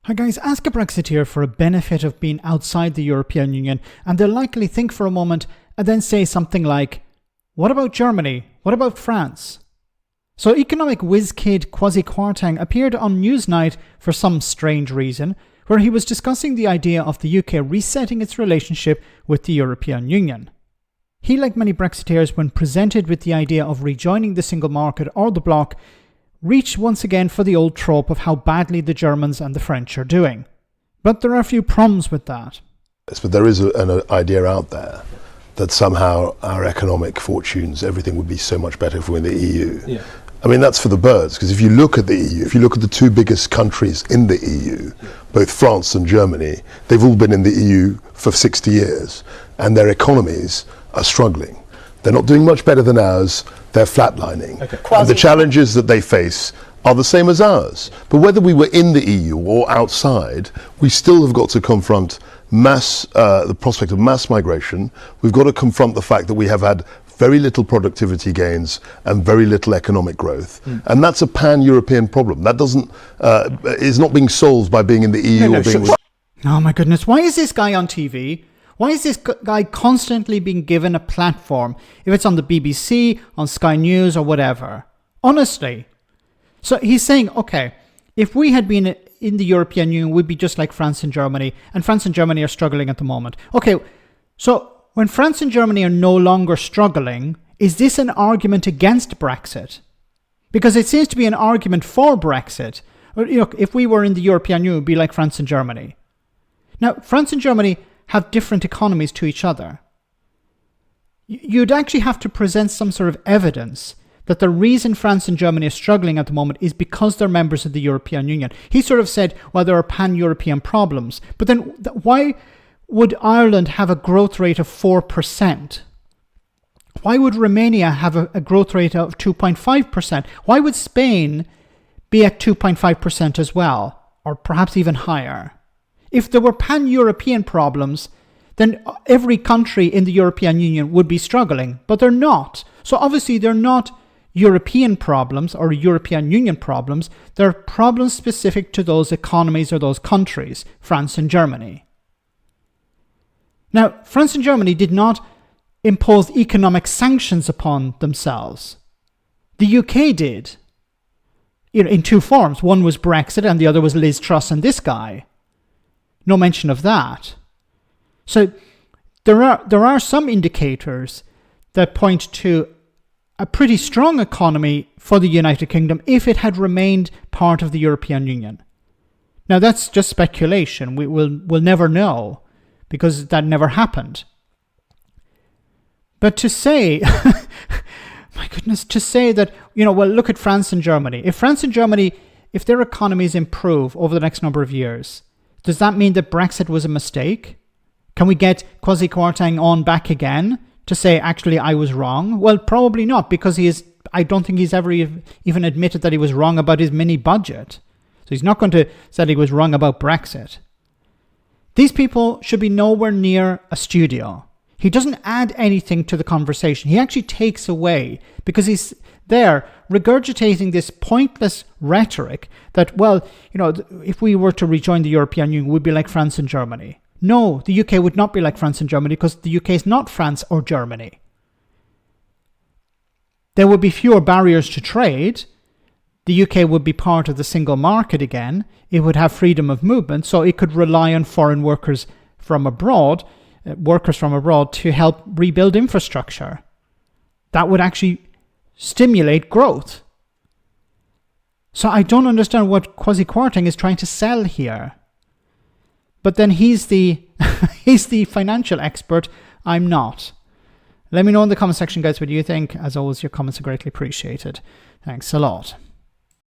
Hi guys, ask a Brexiteer for a benefit of being outside the European Union and they'll likely think for a moment and then say something like, what about Germany? What about France? So economic whiz kid Kwasi Kwarteng appeared on Newsnight for some strange reason, where he was discussing the idea of the UK resetting its relationship with the European Union. He, like many Brexiteers, when presented with the idea of rejoining the single market or the bloc, reached once again for the old trope of how badly the Germans and the French are doing. But there are a few problems with that. But there is an idea out there that somehow our economic fortunes, everything would be so much better if we're in the EU. Yeah. I mean, that's for the birds, because if you look at the EU, if you look at the two biggest countries in the EU, both France and Germany, they've all been in the EU for 60 years, and their economies are struggling. They're not doing much better than ours, they're flatlining. Okay. And the challenges that they face are the same as ours. But whether we were in the EU or outside, we still have got to confront the prospect of mass migration. We've got to confront the fact that we have had very little productivity gains and very little economic growth. And that's a pan-European problem. That is not being solved by being in the EU or being... Oh my goodness, why is this guy on TV? Why is this guy constantly being given a platform, if it's on the BBC, on Sky News or whatever? Honestly. So he's saying, okay, if we had been in the European Union, we'd be just like France and Germany, and France and Germany are struggling at the moment. Okay, so when France and Germany are no longer struggling, is this an argument against Brexit? Because it seems to be an argument for Brexit. You know, if we were in the European Union, it would be like France and Germany. Now, France and Germany have different economies to each other. You'd actually have to present some sort of evidence that the reason France and Germany are struggling at the moment is because they're members of the European Union. He sort of said, well, there are pan-European problems. But then why would Ireland have a growth rate of 4%? Why would Romania have a growth rate of 2.5%? Why would Spain be at 2.5% as well, or perhaps even higher? If there were pan-European problems, then every country in the European Union would be struggling, but they're not. So obviously they're not European problems or European Union problems. They're problems specific to those economies or those countries, France and Germany. Now, France and Germany did not impose economic sanctions upon themselves. The UK did, in two forms. One was Brexit and the other was Liz Truss and this guy. No mention of that. So there are some indicators that point to a pretty strong economy for the United Kingdom if it had remained part of the European Union. Now that's just speculation. We'll never know because that never happened. But to say, my goodness, to say that, well, look at France and Germany. If France and Germany, if their economies improve over the next number of years, does that mean that Brexit was a mistake? Can we get Kwasi Kwarteng on back again to say, actually, I was wrong? Well, probably not, because I don't think he's ever even admitted that he was wrong about his mini budget. So he's not going to say that he was wrong about Brexit. These people should be nowhere near a studio. He doesn't add anything to the conversation. He actually takes away, because he's there regurgitating this pointless rhetoric that, well, if we were to rejoin the European Union, we'd be like France and Germany. No, the UK would not be like France and Germany because the UK is not France or Germany. There would be fewer barriers to trade. The UK would be part of the single market again. It would have freedom of movement, so it could rely on foreign workers from abroad to help rebuild infrastructure. That would actually stimulate growth. So I don't understand what Kwasi Kwarteng is trying to sell here. But then he's the financial expert. I'm not. Let me know in the comment section, guys, what you think. As always, your comments are greatly appreciated. Thanks a lot.